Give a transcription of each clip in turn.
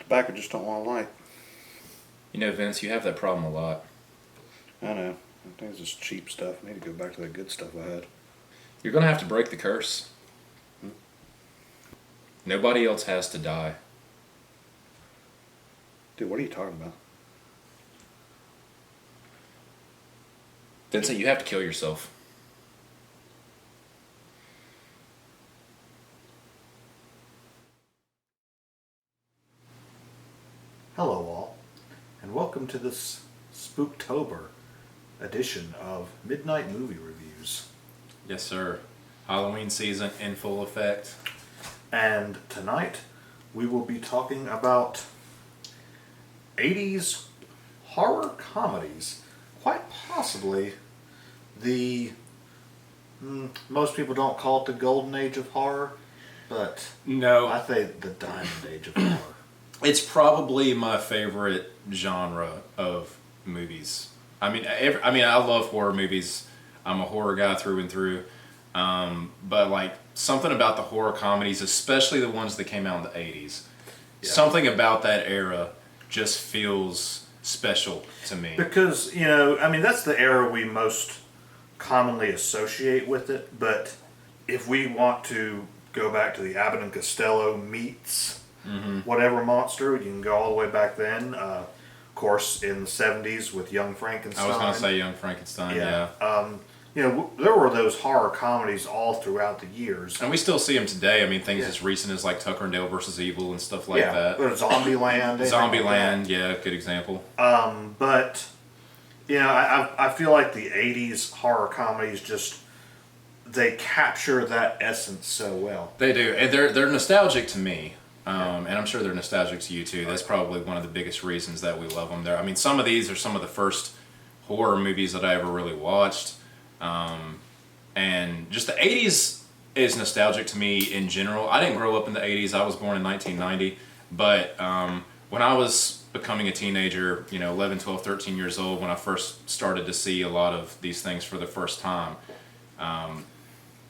Tobacco just don't want to light. You know, Vince, you have that problem a lot. I know. I think it's just cheap stuff. I need to go back to that good stuff I had. You're going to have to break the curse. Nobody else has to die. Dude, what are you talking about? Vincent, you have to kill yourself. Hello all, and welcome to this Spooktober edition of Midnite Movie Reviews. Yes, sir. Halloween season in full effect. And tonight we will be talking about 80's horror comedies. Quite possibly the, most people don't call it the golden age of horror, but No, I think the diamond age of horror. it's probably my favorite genre of movies. I mean, I love horror movies. I'm a horror guy through and through. But like something about the horror comedies, especially the ones that came out in the 80's, something about that era just feels special to me. Because, that's the era we most commonly associate with it, but if we want to go back to the Abbott and Costello meets whatever monster, you can go all the way back then. Of course, in the 70s with Young Frankenstein. I was going to say Young Frankenstein, yeah. There were those horror comedies all throughout the years. And we still see them today. I mean, things as recent as like Tucker and Dale versus Evil and stuff like that. Zombieland. Zombieland, yeah, good example. But, I feel like the 80's horror comedies just, they capture that essence so well. They do. And they're nostalgic to me. And I'm sure they're nostalgic to you too. That's probably one of the biggest reasons that we love them. I mean, some of these are some of the first horror movies that I ever really watched. And just the 80's is nostalgic to me in general. I didn't grow up in the 80's. I was born in 1990. But when I was becoming a teenager, 11, 12, 13 years old, when I first started to see a lot of these things for the first time,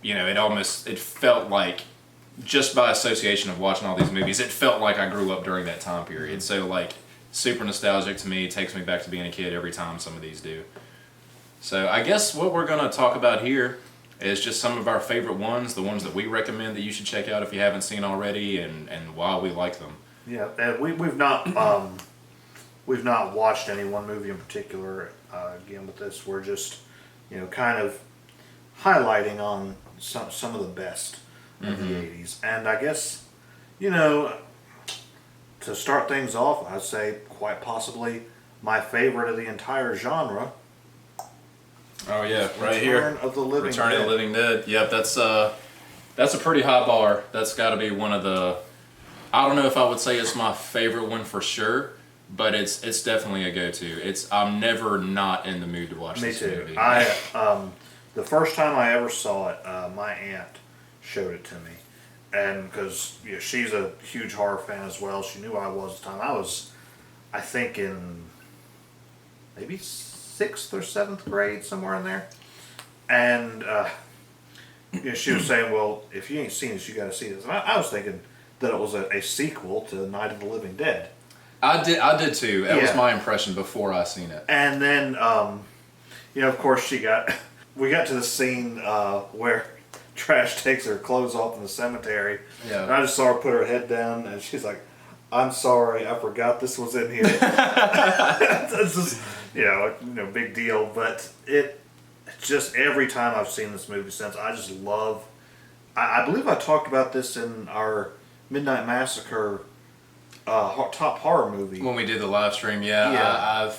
it felt like, just by association of watching all these movies, it felt like I grew up during that time period. So, like, super nostalgic to me. It takes me back to being a kid every time some of these do. So, I guess what we're going to talk about here is just some of our favorite ones, the ones that we recommend that you should check out if you haven't seen already, and why we like them. Yeah, and we've not watched any one movie in particular. Again, with this, we're just kind of highlighting on some of the best of the 80's. And I guess, to start things off, I'd say quite possibly my favorite of the entire genre. Oh yeah, right here. Return of the Living Return Dead. of the Living Dead. Yep, that's a pretty high bar. That's got to be one of the. I don't know if I would say it's my favorite one for sure, but it's definitely a go-to. I'm never not in the mood to watch this movie. The first time I ever saw it, my aunt showed it to me, and because she's a huge horror fan as well, she knew I was at the time. I was, I think, in maybe 6th or 7th grade, somewhere in there, and she was saying, "Well, if you ain't seen this, you got to see this." And I was thinking that it was a sequel to Night of the Living Dead. I did too. That was my impression before I seen it. And then, of course, we got to the scene where Trash takes her clothes off in the cemetery. Yeah. And I just saw her put her head down, and she's like, "I'm sorry, I forgot this was in here." It's just, big deal. But it just, every time I've seen this movie since, I just love. I believe I talked about this in our Midnight Massacre top horror movie when we did the live stream. Yeah.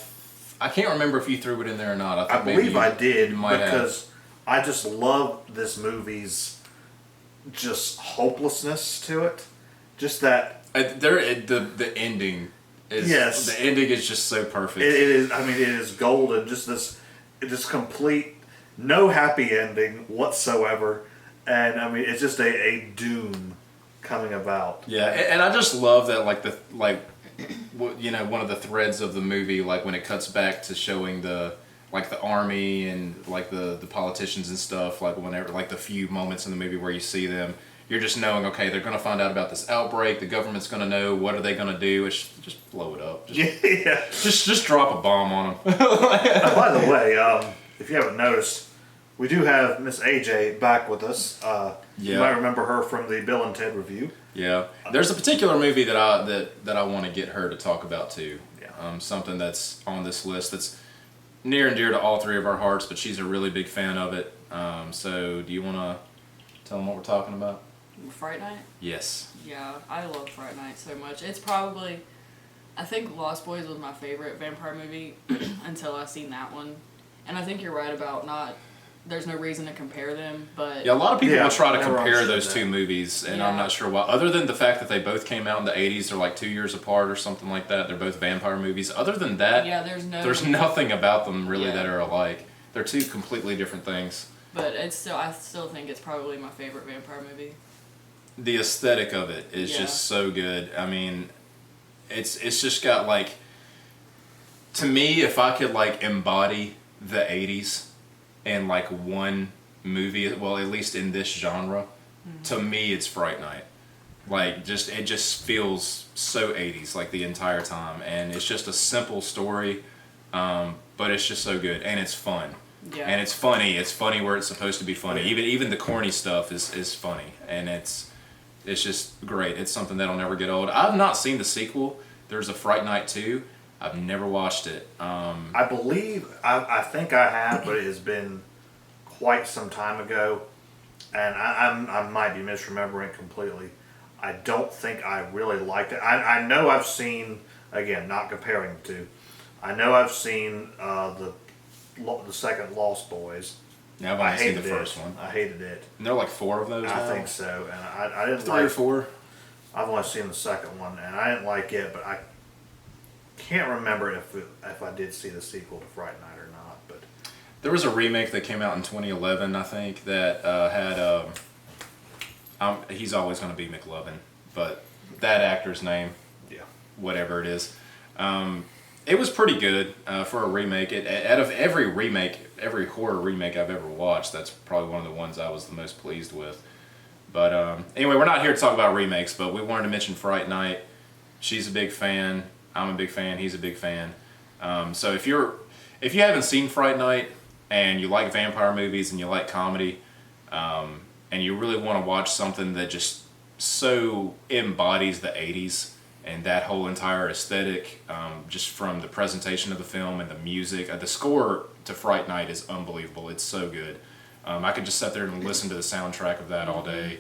I can't remember if you threw it in there or not. I believe I did, because I just love this movie's just hopelessness to it. Just that the ending is the ending is just so perfect. It is. I mean, it is golden. Just this complete no happy ending whatsoever, and I mean it's just a doom coming about. Yeah, and I just love that one of the threads of the movie, like when it cuts back to showing the like the army and like the politicians and stuff, like whenever, like the few moments in the movie where you see them, you're just knowing, okay, they're going to find out about this outbreak, the government's going to know, what are they going to do? It's just blow it up. Just drop a bomb on them. By the way, if you haven't noticed, we do have Miss AJ back with us. You might remember her from the Bill and Ted review. Yeah. There's a particular movie that I want to get her to talk about too. Yeah. Something that's on this list that's near and dear to all three of our hearts, but she's a really big fan of it. So do you want to tell them what we're talking about? Fright Night? Yes. Yeah, I love Fright Night so much. It's probably, I think Lost Boys was my favorite vampire movie until I seen that one. And I think you're right about there's no reason to compare them, but... Yeah, a lot of people will try to compare those two movies, and I'm not sure why. Other than the fact that they both came out in the 80s, they're like 2 years apart or something like that. They're both vampire movies. Other than that, there's nothing about them really that are alike. They're two completely different things. But I still think it's probably my favorite vampire movie. The aesthetic of it is just so good. I mean, it's just got like, to me, if I could like embody the 80s in like one movie, well, at least in this genre, to me it's Fright Night. Like, it just feels so 80s like the entire time, and it's just a simple story, but it's just so good, and it's fun. Yeah. And it's funny. It's funny where it's supposed to be funny. Even the corny stuff is funny, and it's just great. It's something that'll never get old. I've not seen the sequel. There's a Fright Night 2. I've never watched it. I believe, I think I have, but it has been quite some time ago, and I might be misremembering completely. I don't think I really liked it. I know I've seen, again, not comparing the two, I know I've seen the second Lost Boys. Yeah, I've only seen the first one. I hated it. And there are like 4 of those now? I think so, and I didn't 3 or 4? I've only seen the second one, and I didn't like it, but I can't remember if I did see the sequel to Fright Night or not. But there was a remake that came out in 2011, I think, that had he's always going to be McLovin, but that actor's name, whatever it is, it was pretty good for a remake. Out of every horror remake I've ever watched, that's probably one of the ones I was the most pleased with. But anyway, we're not here to talk about remakes, but we wanted to mention Fright Night. She's a big fan. I'm a big fan. He's a big fan. So if you haven't seen Fright Night and you like vampire movies and you like comedy, and you really want to watch something that just so embodies the 80s and that whole entire aesthetic, just from the presentation of the film and the music, the score to Fright Night is unbelievable. It's so good. I could just sit there and listen to the soundtrack of that all day.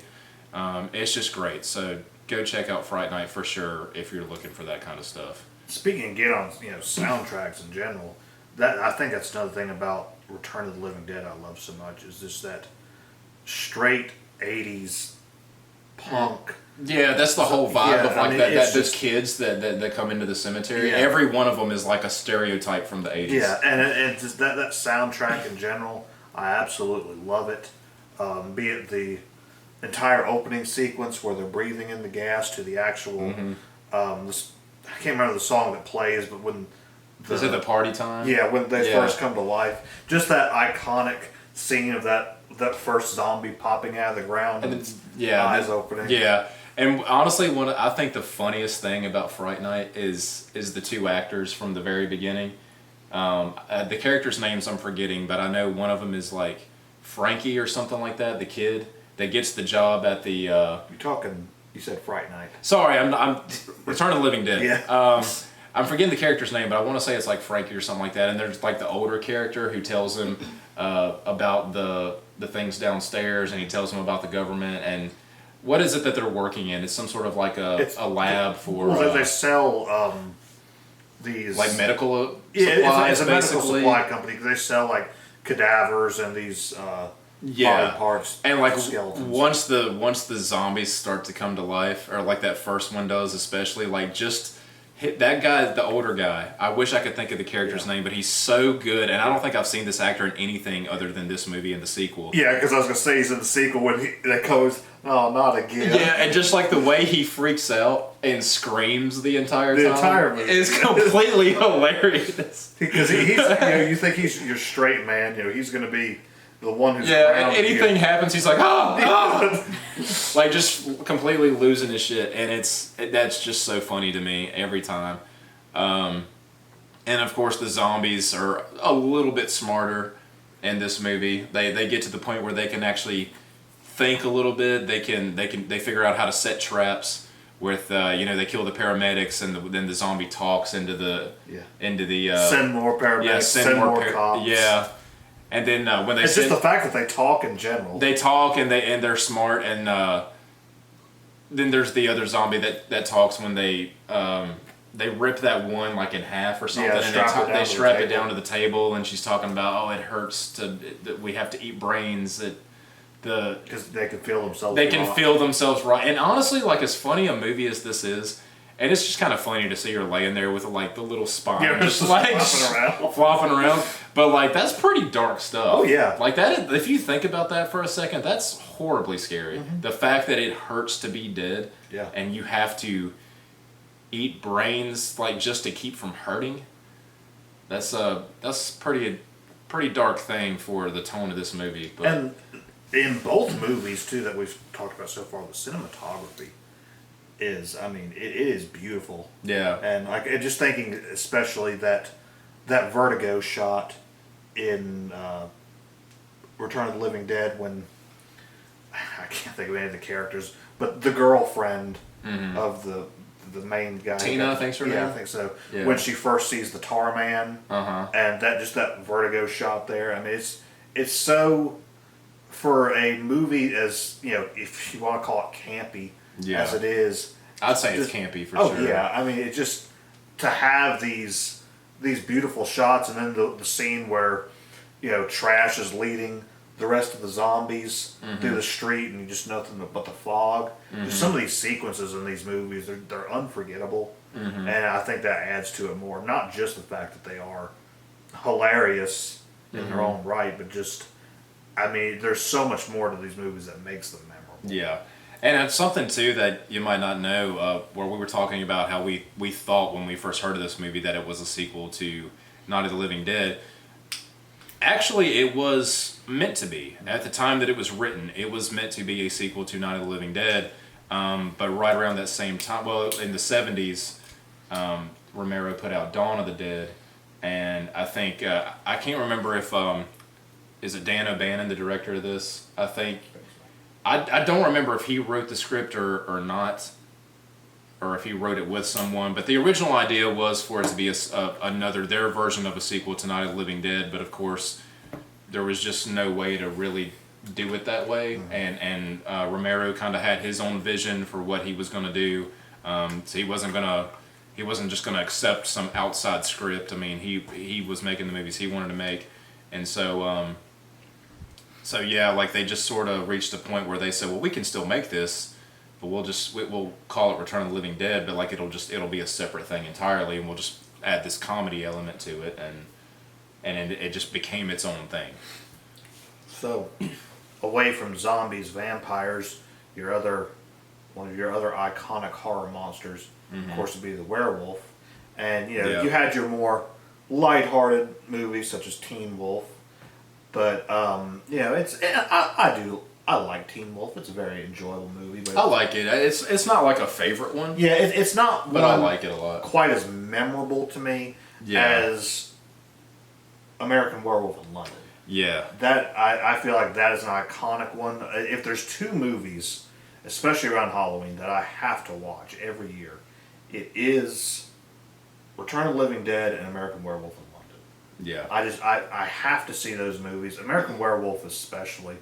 It's just great. So go check out Fright Night for sure if you're looking for that kind of stuff. Speaking on soundtracks in general, that I think that's another thing about Return of the Living Dead I love so much, is just that straight 80s punk. Yeah, that's the whole vibe of like those kids that come into the cemetery. Yeah. Every one of them is like a stereotype from the 80s. Yeah, and just that soundtrack in general, I absolutely love it. Be it the entire opening sequence where they're breathing in the gas to the actual, I can't remember the song that plays, but when is it the party time? Yeah, when they first come to life, just that iconic scene of that first zombie popping out of the ground and eyes opening. Yeah, and honestly, I think the funniest thing about Fright Night is the 2 actors from the very beginning. The characters' names I'm forgetting, but I know one of them is like Frankie or something like that. The kid that gets the job at the. You said Fright Night. Sorry, I'm Return of the Living Dead. Yeah. I'm forgetting the character's name, but I want to say it's like Frankie or something like that. And there's like the older character who tells him about the things downstairs, and he tells him about the government and what is it that they're working in? It's some sort of like a lab for. Well, they sell these like medical supplies. It's a medical supply company because they sell like cadavers and these. Body parts and like skeletons. Once the zombies start to come to life, or like that first one does, especially like just That guy, the older guy, I wish I could think of the character's name, but he's so good, and I don't think I've seen this actor in anything other than this movie and the sequel. Yeah, because I was going to say he's in the sequel when that goes, oh, not again. Yeah, and just like the way he freaks out and screams the entire time. The entire movie. Is completely hilarious. Because he's, you think he's your straight man, he's going to be the one who's and anything happens, he's like, like just completely losing his shit, and that's just so funny to me every time. And of course, the zombies are a little bit smarter in this movie. They get to the point where they can actually think a little bit. They figure out how to set traps. With they kill the paramedics, and then the zombie talks into the send more paramedics, send more cops. Yeah. And then when they it's just the fact that they talk in general. They talk and they're smart, and then there's the other zombie that talks when they rip that one like in half or something, and they strap it down to the table, and she's talking about it hurts that we have to eat brains because they can feel themselves. They can feel themselves right, and honestly, like as funny a movie as this is. And it's just kind of funny to see her laying there with like the little spine just like flopping around. But like that's pretty dark stuff. Oh yeah. Like that, if you think about that for a second, that's horribly scary. Mm-hmm. The fact that it hurts to be dead, and you have to eat brains like just to keep from hurting. That's pretty dark thing for the tone of this movie. But and in both movies too that we've talked about so far, the cinematography is, it is beautiful. Yeah. And just thinking especially that vertigo shot in Return of the Living Dead when I can't think of any of the characters, but the girlfriend of the main guy. Tina, I think's her name. Yeah, I think so. Yeah. When she first sees the tar man, and that vertigo shot there. It's so, for a movie as if you want to call it campy. Yeah. As it is, I'd say it's campy for sure. Oh yeah, it just to have these beautiful shots, and then the scene where Trash is leading the rest of the zombies through the street, and you just nothing but the fog. Just some of these sequences in these movies, they're unforgettable, and I think that adds to it more. Not just the fact that they are hilarious in their own right, but just there's so much more to these movies that makes them memorable. Yeah. And it's something, too, that you might not know, where we were talking about how we thought when we first heard of this movie that it was a sequel to Night of the Living Dead. Actually, it was meant to be. At the time that it was written, it was meant to be a sequel to Night of the Living Dead. But right around that same time, well, in the 70s, Romero put out Dawn of the Dead. And I think, I can't remember if, is it Dan O'Bannon, the director of this? I think... I don't remember if he wrote the script or not, or if he wrote it with someone, but the original idea was for it to be their version of a sequel to Night of the Living Dead, but of course there was just no way to really do it that way, and Romero kind of had his own vision for what he was going to do, so he wasn't just going to accept some outside script. He was making the movies he wanted to make, and so yeah, like they just sort of reached a point where they said, well, we can still make this, but we'll call it Return of the Living Dead, but like it'll be a separate thing entirely, and we'll just add this comedy element to it, and it just became its own thing. So, away from zombies, vampires, one of your other iconic horror monsters, of course, would be the werewolf, and you had your more lighthearted movies such as Teen Wolf. But I like Teen Wolf. It's a very enjoyable movie. But I like it. It's not like a favorite one. Yeah, it's not. But I like it a lot. Quite as memorable to me as American Werewolf in London. Yeah. That I feel like that is an iconic one. If there's two movies, especially around Halloween, that I have to watch every year, it is Return of the Living Dead and American Werewolf in London. Yeah. I have to see those movies. American Werewolf especially,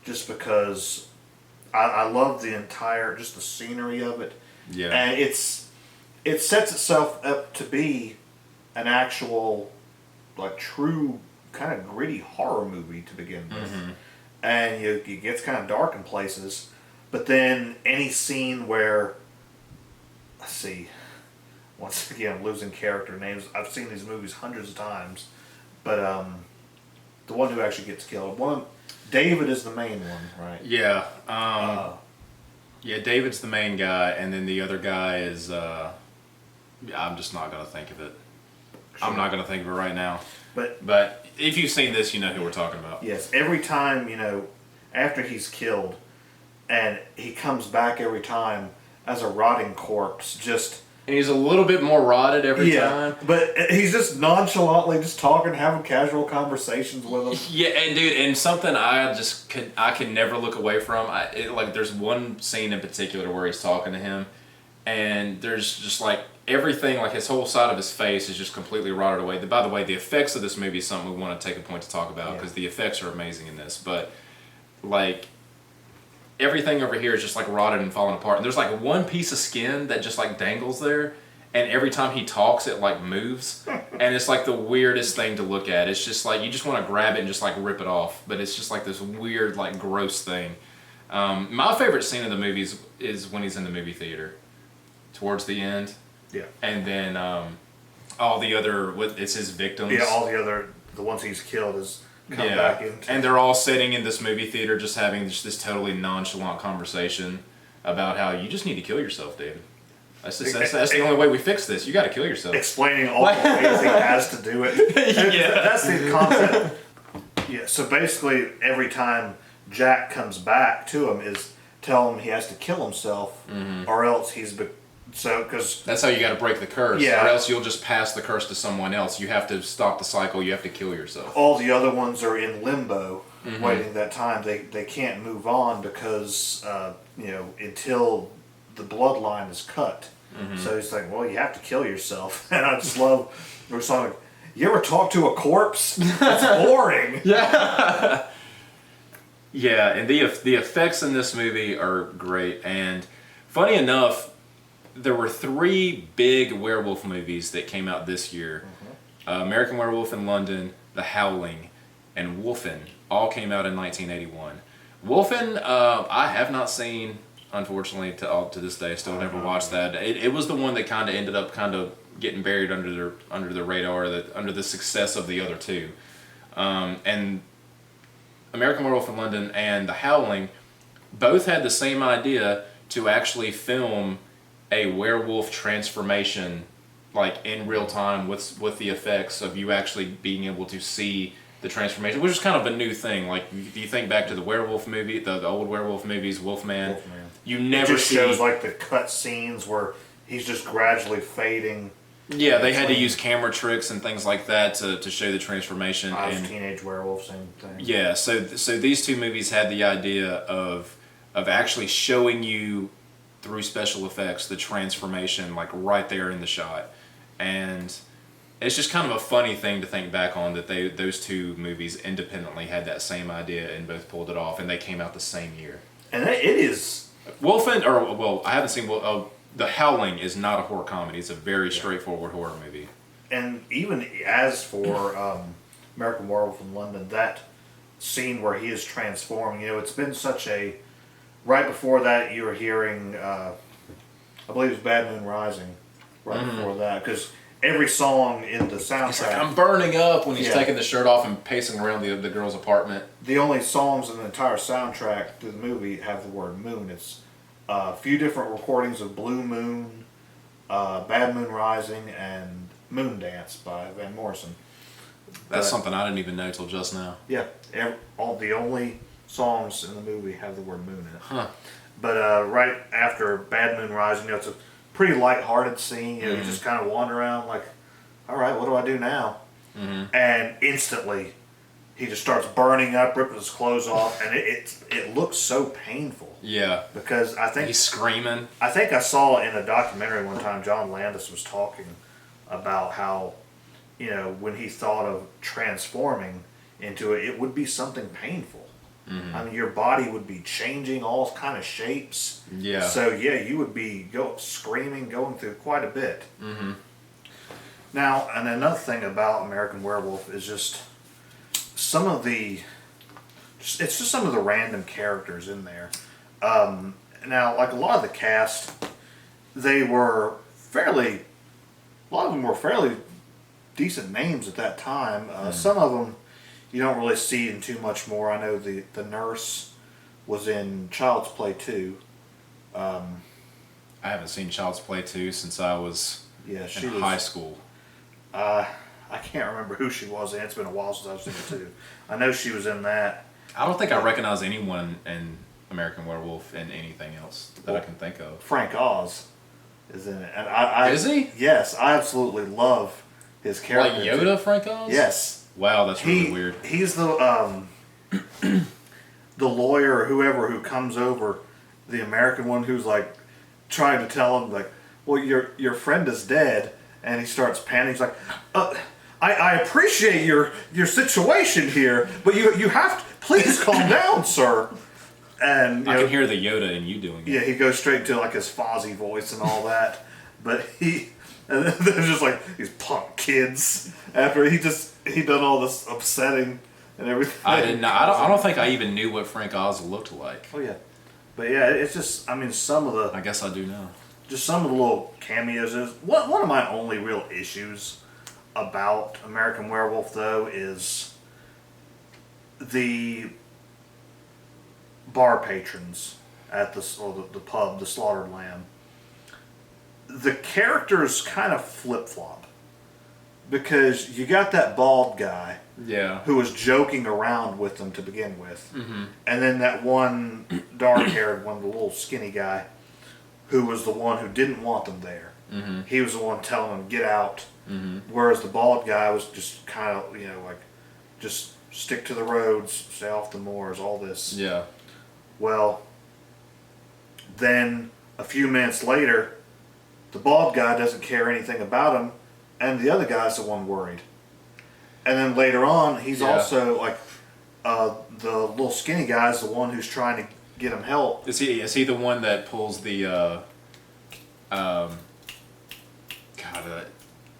just because I love the scenery of it. Yeah. And it sets itself up to be an actual, like, true kind of gritty horror movie to begin with. And it gets kind of dark in places, but then any scene where, let's see, once again, losing character names. I've seen these movies hundreds of times, but the one who actually gets killed, David is the main one, right? Yeah. Yeah, David's the main guy, and then the other guy is, I'm just not going to think of it. Sure. I'm not going to think of it right now. But if you've seen this, you know who we're talking about. Yes, every time, after he's killed, and he comes back every time as a rotting corpse, and he's a little bit more rotted every time. But he's just nonchalantly just talking, having casual conversations with him. Yeah, and something I can never look away from. There's one scene in particular where he's talking to him, and there's just like everything, like his whole side of his face is just completely rotted away. By the way, the effects of this movie is something we want to take a point to talk about because the effects are amazing in this. But like everything over here is just like rotted and falling apart. And there's like one piece of skin that just like dangles there. And every time he talks, it like moves. And it's like the weirdest thing to look at. It's just like, you just want to grab it and just like rip it off. But it's just like this weird, like gross thing. My favorite scene of the movie is when he's in the movie theater. Towards the end. Yeah. And then all the other, it's his victims. Yeah, all the ones he's killed is come back into. And they're all sitting in this movie theater just having just this totally nonchalant conversation about how you just need to kill yourself, David. That's the only way we fix this. You got to kill yourself. Explaining all the ways he has to do it. That's the concept. Yeah, so basically every time Jack comes back to him is tell him he has to kill himself or else because that's how you got to break the curse, or else you'll just pass the curse to someone else. You have to stop the cycle. You have to kill yourself. All the other ones are in limbo, waiting that time. They can't move on because until the bloodline is cut. So he's like, well, you have to kill yourself. And I just love we're like, you ever talk to a corpse? It's boring. Yeah. Yeah, and the effects in this movie are great. And funny enough, there were 3 big werewolf movies that came out this year. American Werewolf in London, The Howling, and Wolfen all came out in 1981. Wolfen, I have not seen, unfortunately, to this day. Still never watched that. It was the one that kind of ended up getting buried under the radar, under the success of the other 2. And American Werewolf in London and The Howling both had the same idea to actually film a werewolf transformation, like in real time with the effects of you actually being able to see the transformation, which is kind of a new thing. Like if you think back to the werewolf movie, the old werewolf movies, Wolfman. You never it just shows like the cut scenes where he's just gradually fading. Yeah, they had to use camera tricks and things like that to show the transformation. Teenage Werewolf, same thing. Yeah, so these 2 movies had the idea of actually showing you through special effects the transformation like right there in the shot. And it's just kind of a funny thing to think back on that those 2 movies independently had that same idea and both pulled it off, and they came out the same year. And it is I haven't seen The Howling is not a horror comedy. It's a very straightforward horror movie. And even as for American Werewolf in London, that scene where he is transforming, it's been such a... Right before that, you were hearing, I believe it was Bad Moon Rising, before that, because every song in the soundtrack... He's like, I'm burning up when he's taking the shirt off and pacing around the girl's apartment. The only songs in the entire soundtrack to the movie have the word moon. It's a few different recordings of Blue Moon, Bad Moon Rising, and Moon Dance by Van Morrison. That's something I didn't even know till just now. Yeah, the only songs in the movie have the word moon in it. Huh. But right after Bad Moon Rising, it's a pretty light-hearted scene. You just kind of wander around like, all right, what do I do now? And instantly, he just starts burning up, ripping his clothes off, and it looks so painful. Yeah. Because I think... He's screaming. I think I saw in a documentary one time, John Landis was talking about how, when he thought of transforming into it would be something painful. I mean, your body would be changing all kind of shapes. Yeah. So, you would be screaming, going through quite a bit. Now, and another thing about American Werewolf is just some of the random characters in there. Now, like a lot of the cast, they were fairly a lot of them were fairly decent names at that time. Some of them you don't really see in too much more. I know the nurse was in Child's Play 2. I haven't seen Child's Play 2 since I was in high school. I can't remember who she was in. It's been a while since I've seen it too. I know she was in that. I don't think I recognize anyone in American Werewolf in anything else that I can think of. Frank Oz is in it. And is he? Yes, I absolutely love his character. Like Yoda, Frank Oz? Yes. Wow, that's really weird. He's the the lawyer or whoever who comes over, the American one who's like trying to tell him like, well, your friend is dead, and he starts panicking. He's like, I appreciate your situation here, but you have to please calm down, sir. And I can hear the Yoda in you doing it. Yeah, he goes straight to like his Fozzie voice and all that, but and they're just like these punk kids. After he done all this upsetting and everything. I didn't know. I don't think I even knew what Frank Oz looked like. Oh yeah, but yeah, it's just some of the. I guess I do now. Just some of the little cameos is one of my only real issues about American Werewolf though is the bar patrons at the pub, the Slaughtered Lamb. The characters kind of flip-flop because you got that bald guy who was joking around with them to begin with, and then that one dark-haired one, the little skinny guy, who was the one who didn't want them there. He was the one telling them get out, whereas the bald guy was just kind of like just stick to the roads, stay off the moors, all this. Yeah. Well, then a few minutes later, the bald guy doesn't care anything about him, and the other guy's the one worried. And then later on, he's also like the little skinny guy's the one who's trying to get him help. Is he the one that pulls the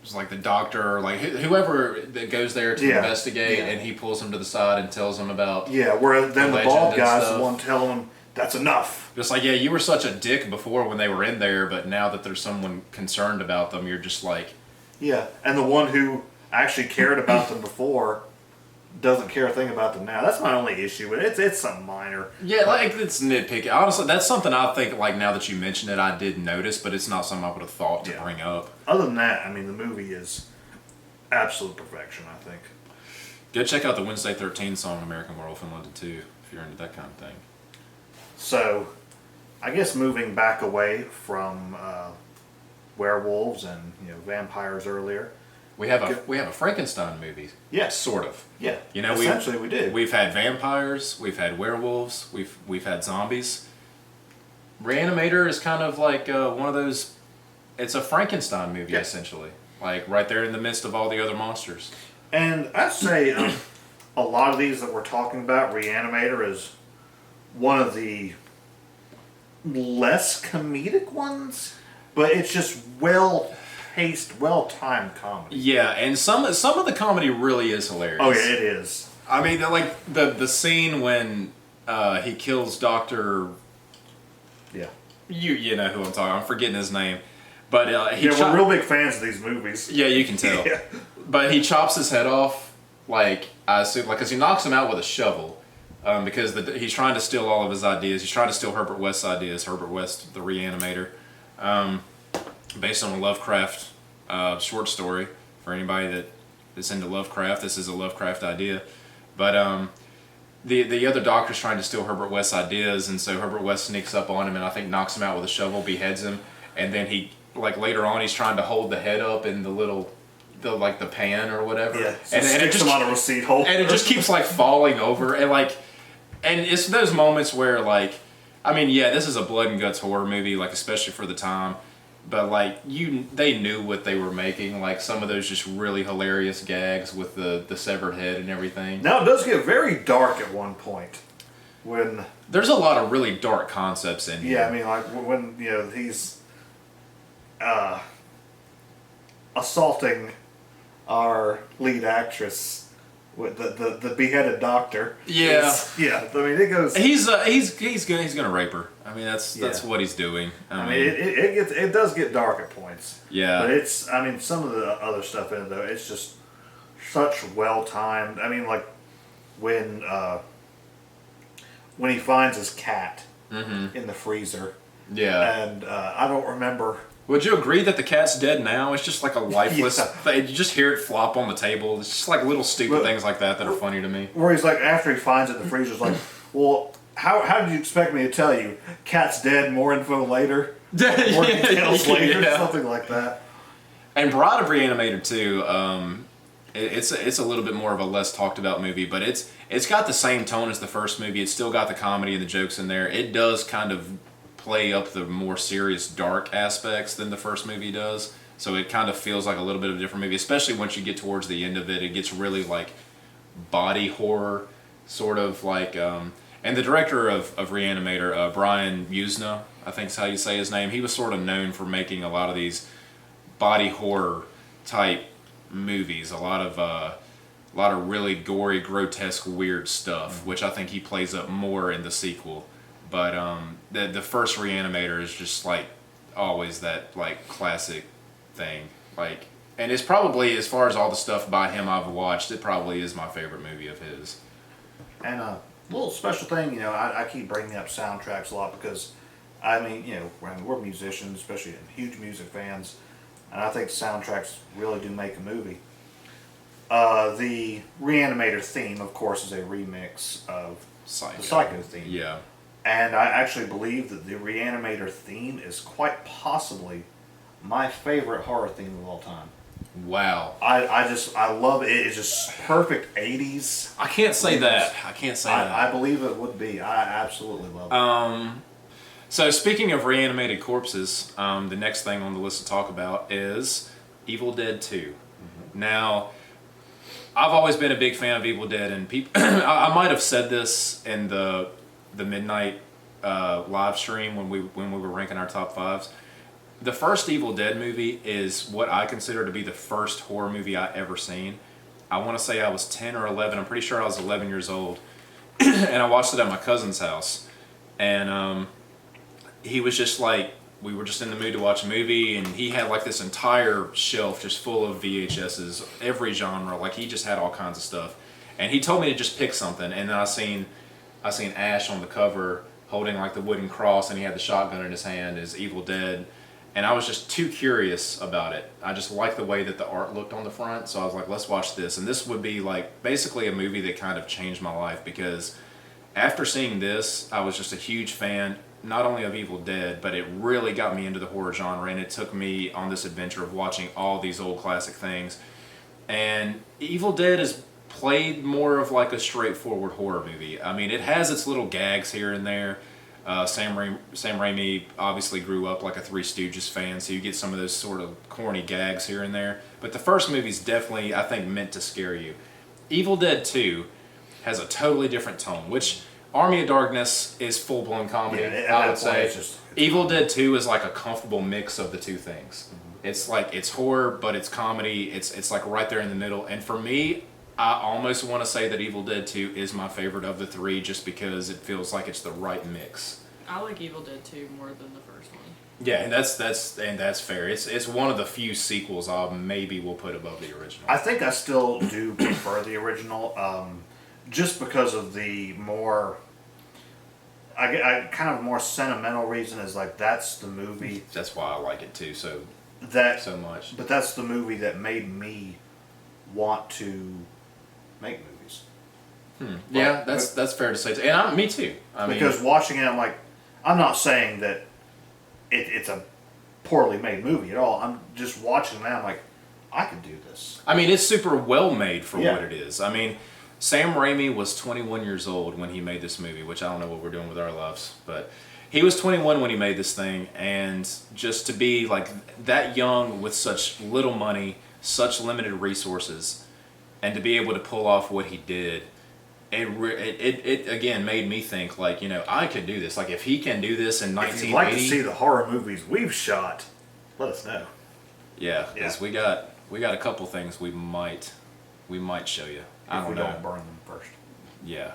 it's like the doctor, like whoever that goes there to investigate, and he pulls him to the side and tells him about where then the bald guy's the one telling him that's enough. Just like, you were such a dick before when they were in there, but now that there's someone concerned about them, you're just like... Yeah, and the one who actually cared about them before doesn't care a thing about them now. That's my only issue, but it's something minor. Yeah, like, it's nitpicky. Honestly, that's something I think, like, now that you mention it, I did notice, but it's not something I would have thought to bring up. Other than that, I mean, the movie is absolute perfection, I think. Go check out the Wednesday 13 song, American Werewolf in London 2, if you're into that kind of thing. So, I guess moving back away from werewolves and vampires earlier, we have a Frankenstein movie. Yes, sort of. Yeah, essentially we did. We've had vampires, we've had werewolves, we've had zombies. Reanimator is kind of like one of those. It's a Frankenstein movie essentially, like right there in the midst of all the other monsters. And I'd say a lot of these that we're talking about, Reanimator is one of the less comedic ones, but it's just well-paced, well-timed comedy. Yeah, and some of the comedy really is hilarious. Oh yeah, it is. I mean, like the scene when he kills Dr. Yeah. You know who I'm talking. I'm forgetting his name, but we're real big fans of these movies. Yeah, you can tell. Yeah. But he chops his head off, like I assume, like because he knocks him out with a shovel. Because he's trying to steal all of his ideas. He's trying to steal Herbert West's ideas. Herbert West, the Reanimator, based on a Lovecraft short story. For anybody that's into Lovecraft, this is a Lovecraft idea. But the other doctor's trying to steal Herbert West's ideas, and so Herbert West sneaks up on him and I think knocks him out with a shovel, beheads him, and then he later on he's trying to hold the head up in the pan or whatever. Yeah, so and it just on a receipt holder. And it just keeps falling over and it's those moments where this is a blood and guts horror movie, especially for the time, but they knew what they were making, some of those just really hilarious gags with the severed head and everything. Now it does get very dark at one point when there's a lot of really dark concepts in here. Yeah, I mean when he's assaulting our lead actress with the beheaded doctor. Yeah. Yeah. I mean, it goes. He's gonna rape her. I mean, that's what he's doing. I mean, it does get dark at points. Yeah. But some of the other stuff in it though, it's just such well timed. I mean, like when he finds his cat in the freezer. Yeah. And I don't remember. Would you agree that the cat's dead now? It's just like a lifeless thing. You just hear it flop on the table. It's just like little stupid things like that are funny to me. Where he's like, after he finds it in the freezer, he's like, well, how did you expect me to tell you? Cat's dead, more info later? More details later? Yeah. Something like that. And Bride of Reanimator 2, it's a little bit more of a less talked about movie, but it's got the same tone as the first movie. It's still got the comedy and the jokes in there. It does kind of play up the more serious, dark aspects than the first movie does. So it kind of feels like a little bit of a different movie, especially once you get towards the end of it. It gets really like body horror, sort of like. And the director of Reanimator, Brian Usna, I think is how you say his name. He was sort of known for making a lot of these body horror type movies, a lot of really gory, grotesque, weird stuff, which I think he plays up more in the sequel. But the first Reanimator is just like always that like classic thing. Like, and it's probably, as far as all the stuff by him I've watched, it probably is my favorite movie of his. And a little special thing, I keep bringing up soundtracks a lot because, I mean, we're musicians, especially huge music fans, and I think soundtracks really do make a movie. The Reanimator theme, of course, is a remix of the Psycho theme. Yeah. And I actually believe that the Reanimator theme is quite possibly my favorite horror theme of all time. Wow. I love it. It's just perfect 80's. I can't say that. I believe it would be. I absolutely love it. So speaking of reanimated corpses, the next thing on the list to talk about is Evil Dead 2. Mm-hmm. Now, I've always been a big fan of Evil Dead, and people. I might have said this in the Midnite live stream when we were ranking our top fives. The first Evil Dead movie is what I consider to be the first horror movie I ever seen. I want to say I was 10 or 11. I'm pretty sure I was 11 years old. And I watched it at my cousin's house. And he was just like, we were just in the mood to watch a movie, and he had like this entire shelf just full of VHSs, every genre. Like, he just had all kinds of stuff. And he told me to just pick something, and then I seen Ash on the cover holding like the wooden cross, and he had the shotgun in his hand as Evil Dead. And I was just too curious about it. I just liked the way that the art looked on the front, so I was like, let's watch this. And this would be like basically a movie that kind of changed my life, because after seeing this, I was just a huge fan, not only of Evil Dead, but it really got me into the horror genre, and it took me on this adventure of watching all these old classic things. And Evil Dead is played more of like a straightforward horror movie. I mean, it has its little gags here and there. Sam Raimi obviously grew up like a Three Stooges fan, so you get some of those sort of corny gags here and there. But the first movie's definitely, I think, meant to scare you. Evil Dead 2 has a totally different tone, which Army of Darkness is full-blown comedy, I would say. Evil Dead 2 is like a comfortable mix of the two things. Mm-hmm. It's like, it's horror, but it's comedy. It's like right there in the middle. And for me, I almost want to say that Evil Dead 2 is my favorite of the three, just because it feels like it's the right mix. I like Evil Dead 2 more than the first one. Yeah, and that's fair. It's one of the few sequels I maybe will put above the original. I think I still do prefer the original, just because of the more, I kind of more sentimental reason is like that's the movie. That's why I like it too so much. But that's the movie that made me want to make movies. Yeah, that's fair to say. And me too. Because watching it, I'm like, I'm not saying that it's a poorly made movie at all. I'm just watching that. I'm like, I could do this. I mean, it's super well made for what it is. I mean, Sam Raimi was 21 years old when he made this movie, which I don't know what we're doing with our lives, but he was 21 when he made this thing, and just to be like that young with such little money, such limited resources, and to be able to pull off what he did, it again made me think, like, I could do this. Like, if he can do this in 1980. If you'd like to see the horror movies we've shot, let us know. Yeah, because we got a couple things we might show you. I don't know. Don't burn them first. Yeah,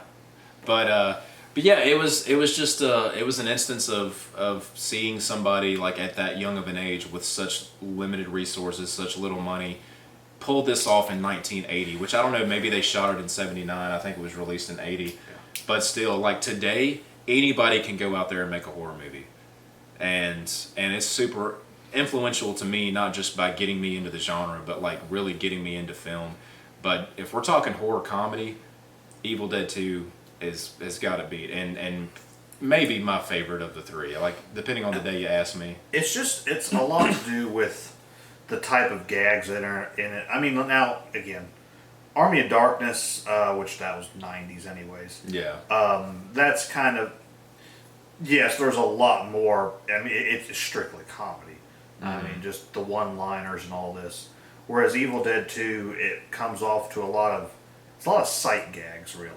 but yeah, it was just it was an instance of seeing somebody like at that young of an age with such limited resources, such little money, pull this off in 1980, which I don't know, maybe they shot it in 79. I think it was released in 80. Yeah. But still, like today, anybody can go out there and make a horror movie. And it's super influential to me, not just by getting me into the genre, but like really getting me into film. But if we're talking horror comedy, Evil Dead 2 has got to beat, and maybe my favorite of the three. Like depending on the day you ask me. It's a lot to do with the type of gags that are in it. I mean, now again, Army of Darkness, which that was 90s anyways. Yeah. That's kind of, yes, there's a lot more. I mean, it's strictly comedy. Mm-hmm. I mean, just the one-liners and all this. Whereas Evil Dead 2, it comes off to a lot of sight gags, really.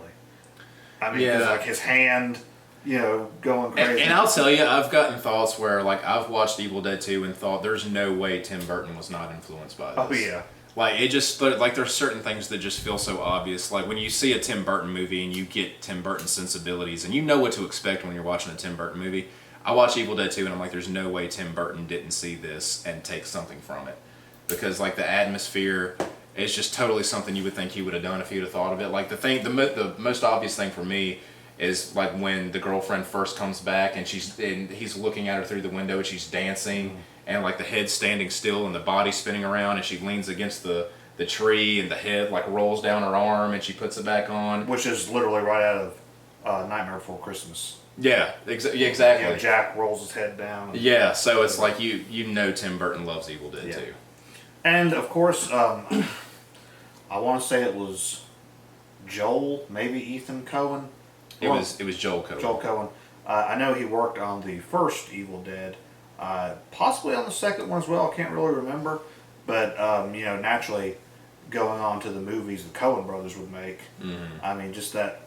I mean, yeah. Like his hand, going crazy. And I'll tell you, I've gotten thoughts where, like, I've watched Evil Dead 2 and thought, there's no way Tim Burton was not influenced by this. Oh, yeah. Like, it just, like, there's certain things that just feel so obvious. Like, when you see a Tim Burton movie and you get Tim Burton sensibilities and you know what to expect when you're watching a Tim Burton movie, I watch Evil Dead 2 and I'm like, there's no way Tim Burton didn't see this and take something from it. Because, like, the atmosphere is just totally something you would think he would have done if he'd have thought of it. Like, the most obvious thing for me is, like, when the girlfriend first comes back and he's looking at her through the window and she's dancing and, like, the head's standing still and the body's spinning around and she leans against the tree and the head, like, rolls down her arm and she puts it back on. Which is literally right out of Nightmare Before Christmas. Yeah, exactly. Yeah, Jack rolls his head down. Yeah, so it's like you know Tim Burton loves Evil Dead too. And, of course, I want to say it was Joel, maybe Ethan Coen. It was Joel Coen. Joel Coen. I know he worked on the first Evil Dead, possibly on the second one as well. I can't really remember, but naturally, going on to the movies the Coen brothers would make. Mm-hmm. I mean, just that.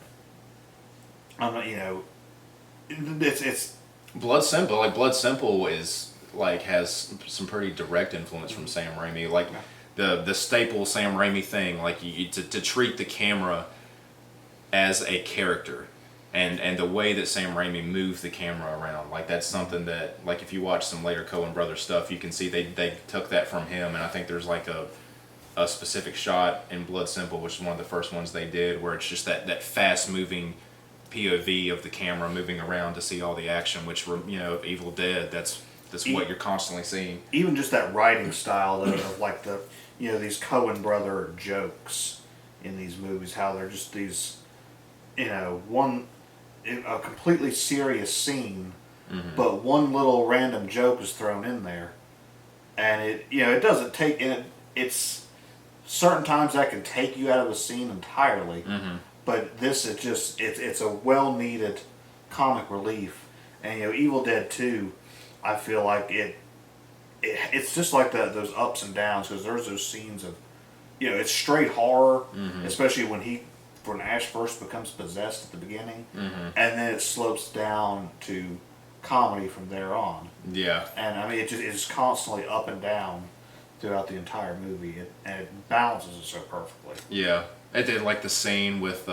It's Blood Simple. Like Blood Simple is like has some pretty direct influence from Sam Raimi. Like the staple Sam Raimi thing, like to treat the camera as a character. And the way that Sam Raimi moved the camera around, like that's something that, like if you watch some later Coen Brothers stuff, you can see they took that from him. And I think there's like a specific shot in Blood Simple, which is one of the first ones they did, where it's just that fast moving POV of the camera moving around to see all the action, which of Evil Dead, that's what you're constantly seeing. Even just that writing style of like the these Coen brother jokes in these movies, how they're just these a completely serious scene, but one little random joke is thrown in there, and it doesn't take it's certain times that can take you out of the scene entirely, but this is just it's a well needed comic relief, and Evil Dead 2, I feel like it's just like those ups and downs, because there's those scenes of it's straight horror, especially when Ash first becomes possessed at the beginning, and then it slopes down to comedy from there on. Yeah. And I mean, it's constantly up and down throughout the entire movie, and it balances it so perfectly. Yeah. It did, like the scene with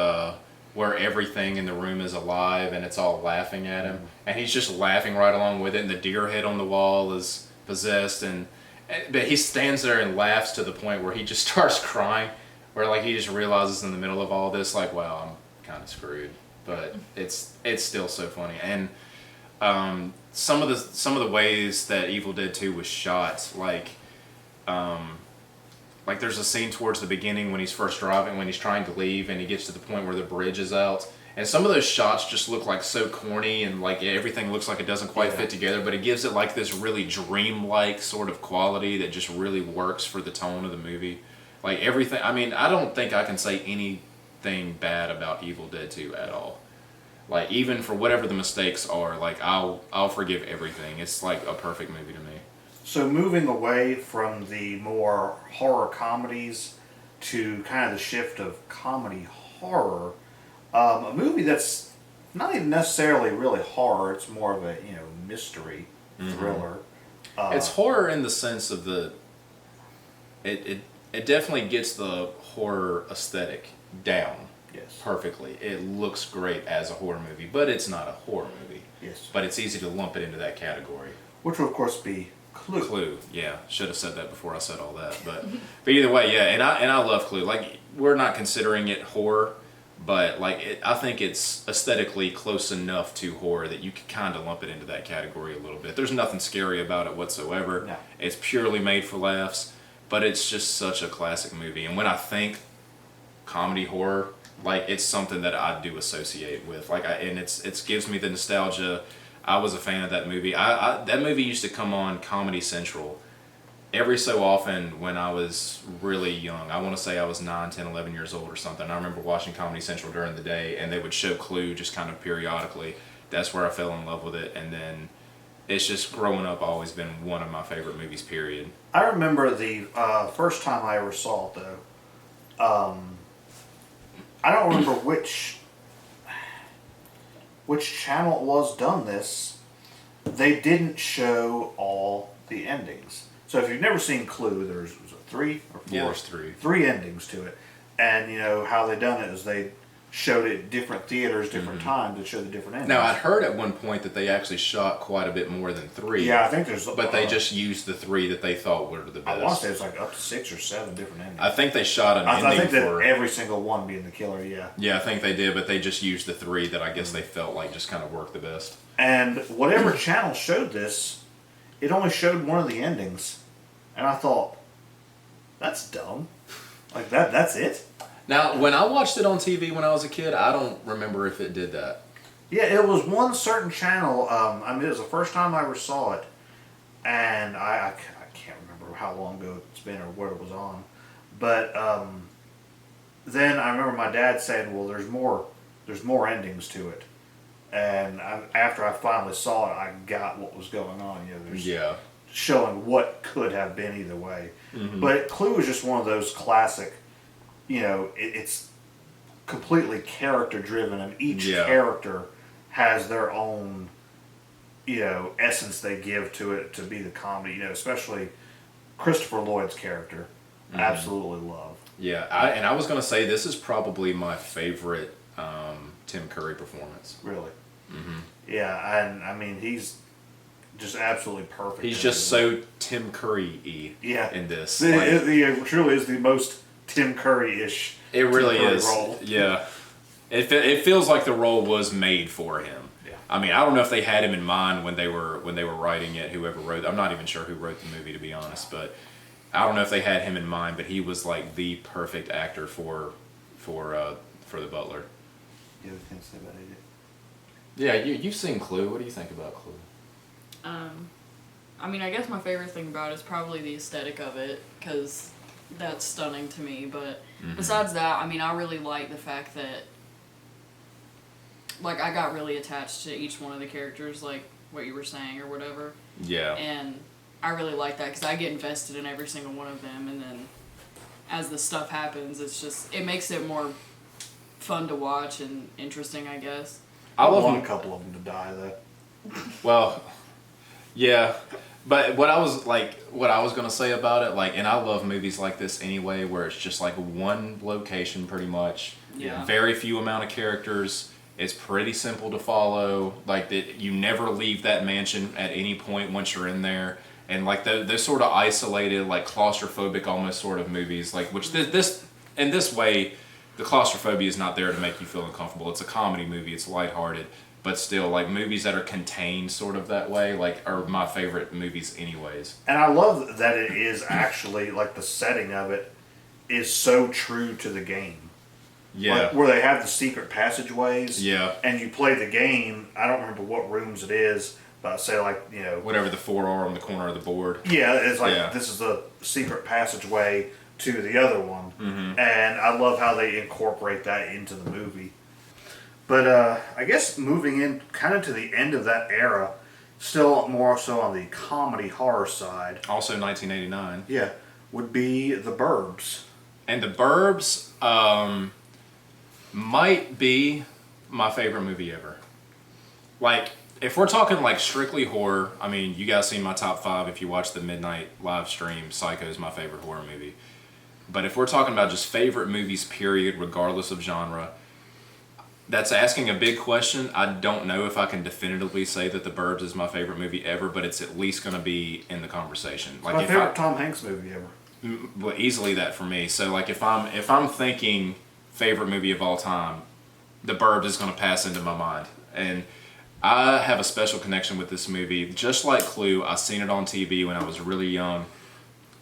where everything in the room is alive and it's all laughing at him, and he's just laughing right along with it, and the deer head on the wall is possessed, but he stands there and laughs to the point where he just starts crying. Where like he just realizes in the middle of all this, like, wow, I'm kind of screwed, but it's still so funny. And some of the ways that Evil Dead 2 was shot, like there's a scene towards the beginning when he's first driving, when he's trying to leave, and he gets to the point where the bridge is out, and some of those shots just look like so corny, and like everything looks like it doesn't quite fit together, but it gives it like this really dreamlike sort of quality that just really works for the tone of the movie. Like everything, I mean, I don't think I can say anything bad about Evil Dead 2 at all. Like even for whatever the mistakes are, like I'll forgive everything. It's like a perfect movie to me. So moving away from the more horror comedies to kind of the shift of comedy horror, a movie that's not even necessarily really horror. It's more of a mystery thriller. It's horror in the sense of it definitely gets the horror aesthetic, down Yes. perfectly. It looks great as a horror movie, but it's not a horror movie. Yes. But it's easy to lump it into that category. Which would, of course, be Clue. Clue, yeah. Should have said that before I said all that. But either way, yeah. And I love Clue. Like, we're not considering it horror, but like I think it's aesthetically close enough to horror that you could kind of lump it into that category a little bit. There's nothing scary about it whatsoever. No. It's purely made for laughs, but it's just such a classic movie. And when I think comedy horror, like, it's something that I do associate with. Like, and it gives me the nostalgia. I was a fan of that movie. That movie used to come on Comedy Central every so often when I was really young. I want to say I was 9, 10, 11 years old or something. I remember watching Comedy Central during the day, and they would show Clue just kind of periodically. That's where I fell in love with it. And then it's just, growing up, always been one of my favorite movies, period. I remember the first time I ever saw it, though. I don't remember which channel it was done this. They didn't show all the endings. So if you've never seen Clue, there's was it 3 or 4? Yeah, there's 3. 3 endings to it. And you know how they done it is they showed it at different theaters, different times to show the different endings. Now, I'd heard at one point that they actually shot quite a bit more than 3. Yeah, I think there's. But they just used the 3 that they thought were the best. I want to say it's like up to 6 or 7 different endings. I think they shot an ending I think that for every single one being the killer. Yeah. Yeah, I think they did, but they just used the 3 that I guess they felt like just kind of worked the best. And whatever channel showed this, it only showed one of the endings, and I thought, that's dumb. Like that's it. Now, when I watched it on TV when I was a kid, I don't remember if it did that. Yeah, it was one certain channel. I mean, it was the first time I ever saw it, and I can't remember how long ago it's been or what it was on. But then I remember my dad saying, "Well, there's more endings to it." And after I finally saw it, I got what was going on. You know, there's showing what could have been either way. Mm-hmm. But Clue is just one of those classic. You know, it's completely character driven, and each character has their own, you know, essence they give to it to be the comedy. You know, especially Christopher Lloyd's character, absolutely love. Yeah, I was gonna say this is probably my favorite Tim Curry performance. Really. Mm-hmm. Yeah, and I mean he's just absolutely perfect. He's just so Tim Curry-y. Yeah. In this, it truly is the most Tim Curry-ish. It really is. Role. Yeah. It feels like the role was made for him. Yeah. I mean, I don't know if they had him in mind when they were writing it. Whoever wrote, I'm not even sure who wrote the movie, to be honest. But I don't know if they had him in mind. But he was like the perfect actor for the butler. You have anything to say about it? Yeah, you've seen Clue. What do you think about Clue? I mean, I guess my favorite thing about it is probably the aesthetic of it, because that's stunning to me. But besides that, I mean, I really like the fact that, like, I got really attached to each one of the characters, like what you were saying or whatever. Yeah. And I really like that because I get invested in every single one of them, and then as the stuff happens, it makes it more fun to watch and interesting, I guess. I want a couple of them to die, though. Well, yeah. But what I was gonna say about it, like, and I love movies like this anyway, where it's just like one location pretty much. Yeah. Very few amount of characters. It's pretty simple to follow. Like, that you never leave that mansion at any point once you're in there. And like those sort of isolated, like claustrophobic almost sort of movies, like which this in this way, the claustrophobia is not there to make you feel uncomfortable. It's a comedy movie. It's lighthearted. But still, like, movies that are contained sort of that way, like, are my favorite movies anyways. And I love that it is actually, like, the setting of it is so true to the game. Yeah. Like, where they have the secret passageways. Yeah. And you play the game, I don't remember what rooms it is, but say, like, you know... Whatever the 4 are on the corner of the board. Yeah, it's like, this is the secret passageway to the other one. Mm-hmm. And I love how they incorporate that into the movie. But I guess moving in kind of to the end of that era, still more so on the comedy horror side. Also 1989. Yeah, would be The Burbs. And The Burbs might be my favorite movie ever. Like, if we're talking like strictly horror, I mean, you guys seen my top 5 if you watch the Midnite live stream. Psycho is my favorite horror movie. But if we're talking about just favorite movies, period, regardless of genre, that's asking a big question. I don't know if I can definitively say that The Burbs is my favorite movie ever, but it's at least going to be in the conversation. Like, my favorite Tom Hanks movie ever. Well, easily that for me. So like if I'm thinking favorite movie of all time, The Burbs is going to pass into my mind. And I have a special connection with this movie. Just like Clue, I seen it on TV when I was really young.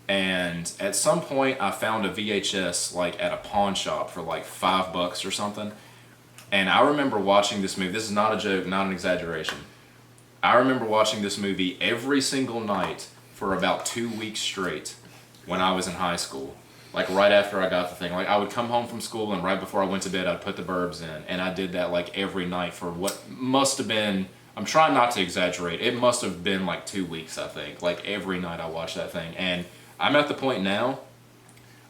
And at some point I found a VHS like at a pawn shop for like $5 or something. And I remember watching this movie. This is not a joke, not an exaggeration. I remember watching this movie every single night for about 2 weeks straight when I was in high school. Like right after I got the thing. Like I would come home from school and right before I went to bed I'd put The Burbs in. And I did that like every night for what must have been, I'm trying not to exaggerate, it must have been like 2 weeks I think. Like every night I watched that thing. And I'm at the point now,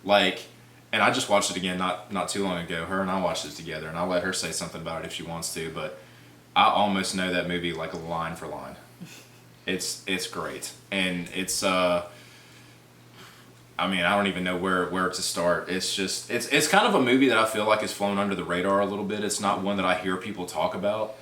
like, and I just watched it again not too long ago. Her and I watched it together, and I'll let her say something about it if she wants to, but I almost know that movie like line for line. It's great. And it's I mean, I don't even know where to start. It's just it's kind of a movie that I feel like has flown under the radar a little bit. It's not one that I hear people talk about.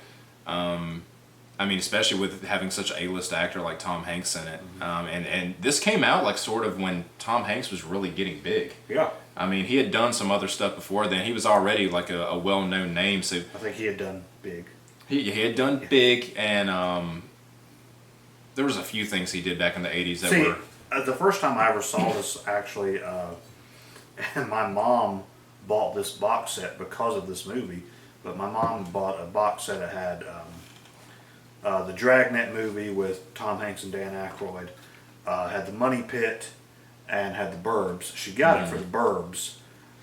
I mean, especially with having such an A-list actor like Tom Hanks in it. And this came out like sort of when Tom Hanks was really getting big. Yeah. I mean, he had done some other stuff before then. He was already like a well-known name. So I think he had done big. He had done big, and there was a few things he did back in the 80s that were... the first time I ever saw this, actually, and my mom bought this box set because of this movie, but my mom bought a box set that had the Dragnet movie with Tom Hanks and Dan Aykroyd, had the Money Pit, and had the Burbs. She got it for the Burbs,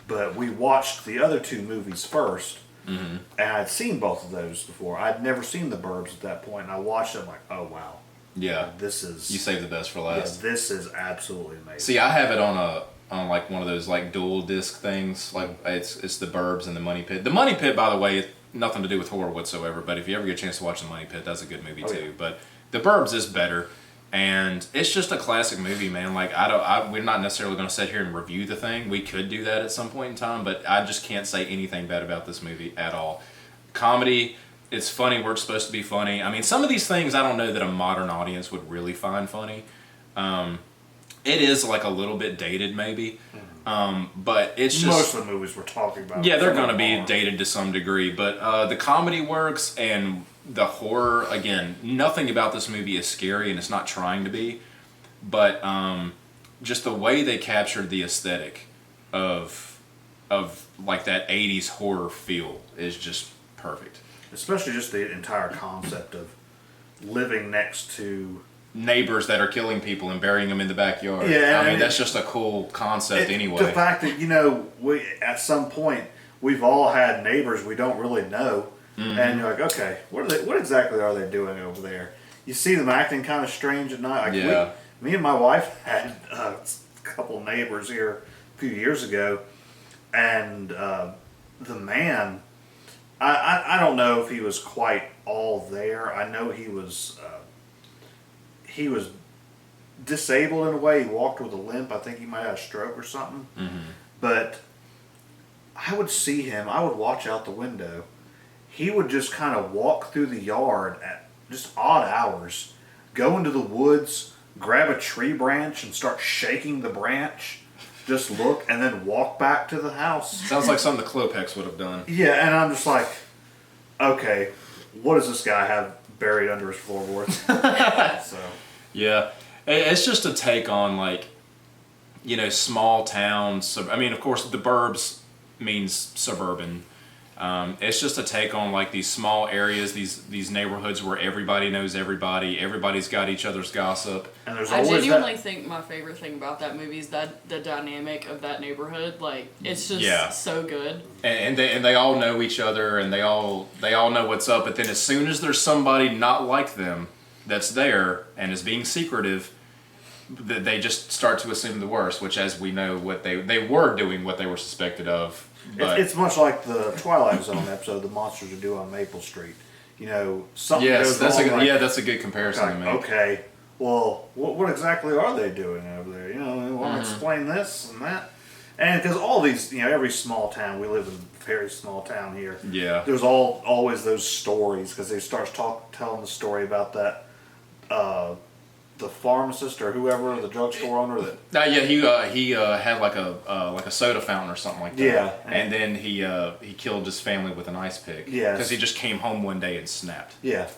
but we watched the other two movies first, and I'd seen both of those before. I'd never seen the Burbs at that point, and I watched it, I'm like, oh wow. Yeah, this is... You saved the best for last. Yeah, this is absolutely amazing. See, I have it on like one of those like dual disc things. Like it's the Burbs and the Money Pit. The Money Pit, by the way, nothing to do with horror whatsoever. But if you ever get a chance to watch the Money Pit, that's a good movie too. Yeah. But the Burbs is better, and it's just a classic movie, man. Like we're not necessarily going to sit here and review the thing. We could do that at some point in time, but I just can't say anything bad about this movie at all. Comedy. It's funny where it's supposed to be funny. I mean, some of these things I don't know that a modern audience would really find funny. It is like a little bit dated maybe. But it's just... Most of the movies we're talking about. Yeah, they're going to be dated to some degree. But the comedy works, and the horror, again, nothing about this movie is scary, and it's not trying to be. But just the way they captured the aesthetic of like that 80s horror feel is just perfect. Especially just the entire concept of living next to neighbors that are killing people and burying them in the backyard. Yeah, I mean that's just a cool concept anyway. The fact that we at some point we've all had neighbors we don't really know, and you're like, okay, what exactly are they doing over there? You see them acting kind of strange at night. Like me and my wife had a couple neighbors here a few years ago, and the man. I don't know if he was quite all there. I know he was disabled in a way. He walked with a limp. I think he might have a stroke or something. But I would see him. I would watch out the window. He would just kind of walk through the yard at just odd hours, go into the woods, grab a tree branch and start shaking the branch. Just look and then walk back to the house. Sounds like something the Klopex would have done. Yeah, and I'm just like, okay, what does this guy have buried under his floorboards? So. Yeah, it's just a take on like, small towns. I mean, of course, the Burbs means suburban. It's just a take on like these small areas, these neighborhoods where everybody knows everybody. Everybody's got each other's gossip. And there's I genuinely think my favorite thing about that movie is that the dynamic of that neighborhood. Like it's just so good. And they all know each other, and they all know what's up. But then as soon as there's somebody not like them that's there and is being secretive, they just start to assume the worst. Which, as we know, what they were doing what they were suspected of. But it's much like the Twilight Zone episode the monsters are due on Maple Street. Something goes wrong. That's a good comparison to make. Okay, well, what exactly are they doing over there? They want to explain this and that. And because all these, every small town, we live in a very small town here. Yeah. There's always those stories because they start telling the story about that, the pharmacist or whoever, the drugstore owner that. He had like a soda fountain or something like that. Yeah. And then he killed his family with an ice pick. Yes. Because he just came home one day and snapped. Yeah.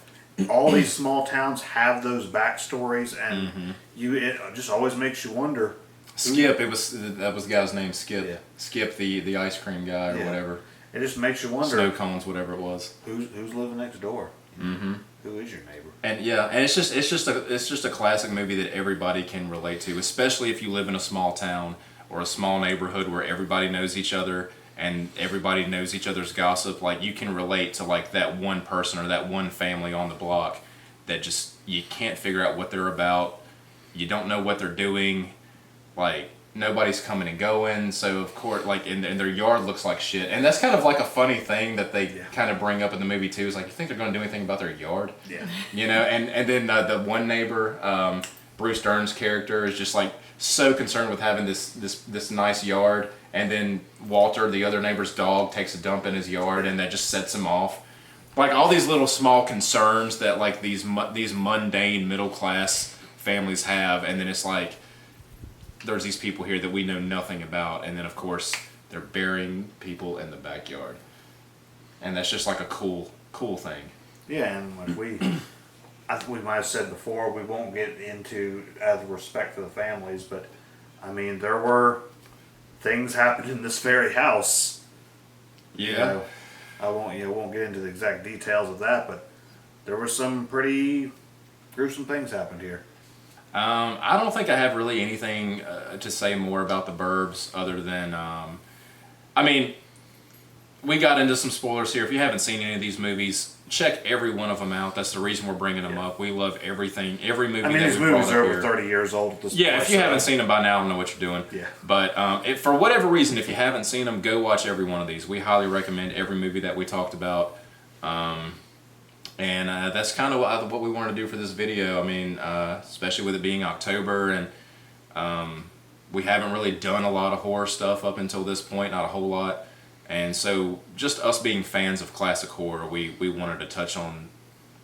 All these small towns have those backstories, and it just always makes you wonder. Skip, that was the guy's name, Skip. Yeah. Skip, the ice cream guy or whatever. It just makes you wonder. Snow cones, whatever it was. Who's living next door? Mm-hmm. Who is your neighbor? And it's just a classic movie that everybody can relate to, especially if you live in a small town or a small neighborhood where everybody knows each other and everybody knows each other's gossip. Like, you can relate to like that one person or that one family on the block that just, you can't figure out what they're about. You don't know what they're doing. Like, nobody's coming and going, so of course, like, and their yard looks like shit. And that's kind of like a funny thing that they kind of bring up in the movie too. Is like, you think they're going to do anything about their yard? Yeah. And then the one neighbor, Bruce Dern's character, is just like so concerned with having this nice yard, and then Walter, the other neighbor's dog, takes a dump in his yard, and that just sets him off. Like, all these little small concerns that like these mundane middle class families have, and then it's like, there's these people here that we know nothing about, and then of course they're burying people in the backyard, and that's just like a cool thing. Yeah, and like I think we might have said before, we won't get into out of respect for the families, but I mean, there were things happened in this very house. Yeah. I won't get into the exact details of that, but there were some pretty gruesome things happened here. I don't think I have really anything to say more about the Burbs other than, I mean, we got into some spoilers here. If you haven't seen any of these movies, check every one of them out. That's the reason we're bringing them up. We love everything, every movie. I mean, that these we brought movies up are here. over 30 years old at this point. Yeah, if you haven't seen them by now, I don't know what you're doing. Yeah. But for whatever reason, if you haven't seen them, go watch every one of these. We highly recommend every movie that we talked about. And that's kind of what we wanted to do for this video. I mean, especially with it being October, and we haven't really done a lot of horror stuff up until this point, not a whole lot. And so just us being fans of classic horror, we wanted to touch on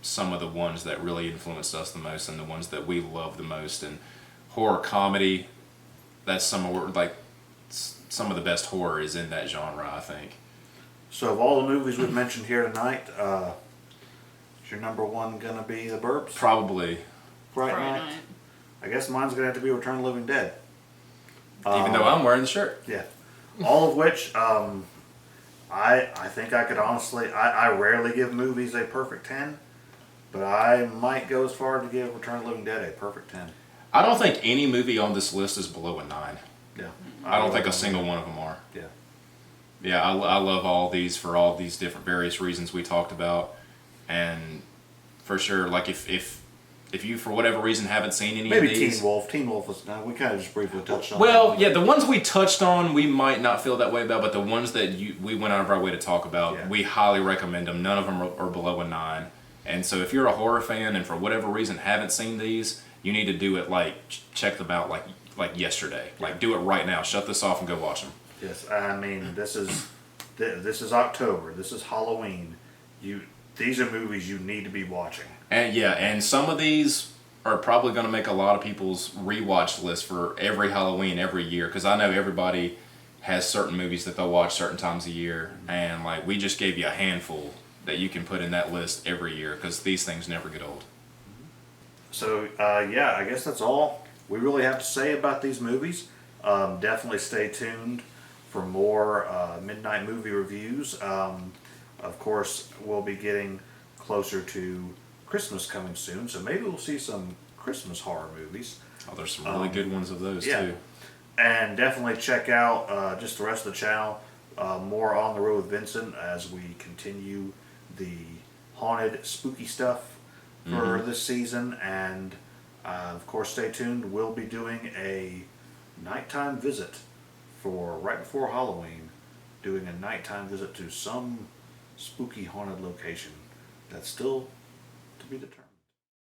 some of the ones that really influenced us the most and the ones that we love the most. And horror comedy, that's some of the best horror is in that genre, I think. So of all the movies we've mentioned here tonight, is your number one gonna be The Burbs? Probably. Fright Night. I guess mine's gonna have to be Return of the Living Dead. Even though I'm wearing the shirt. Yeah. All of which, I think I could honestly, I rarely give movies a perfect 10, but I might go as far to give Return of the Living Dead a perfect 10. I don't think any movie on this list is below a 9. Yeah. I don't think a single one of them are. Yeah. Yeah, I love all these for all these different various reasons we talked about. And for sure, like if you for whatever reason haven't seen any maybe of these, Teen Wolf was we kind of just briefly touched on. Well, yeah, the ones we touched on we might not feel that way about, but the ones that we went out of our way to talk about, we highly recommend them. None of them are below a 9. And so if you're a horror fan and for whatever reason haven't seen these, you need to do it check them out like yesterday. Like, do it right now. Shut this off and go watch them. Yes, I mean this is October. This is Halloween. These are movies you need to be watching. And yeah, and some of these are probably going to make a lot of people's rewatch list for every Halloween every year, because I know everybody has certain movies that they'll watch certain times a year, and like we just gave you a handful that you can put in that list every year because these things never get old. So yeah, I guess that's all we really have to say about these movies. Definitely stay tuned for more Midnite Movie Reviews. Of course, we'll be getting closer to Christmas coming soon, so maybe we'll see some Christmas horror movies. Oh, there's some really good ones of those too. And definitely check out just the rest of the channel, more On the Road with Vincent, as we continue the haunted, spooky stuff for this season. And of course, stay tuned. We'll be doing a nighttime visit for right before Halloween, doing a nighttime visit to some spooky haunted location that's still to be determined.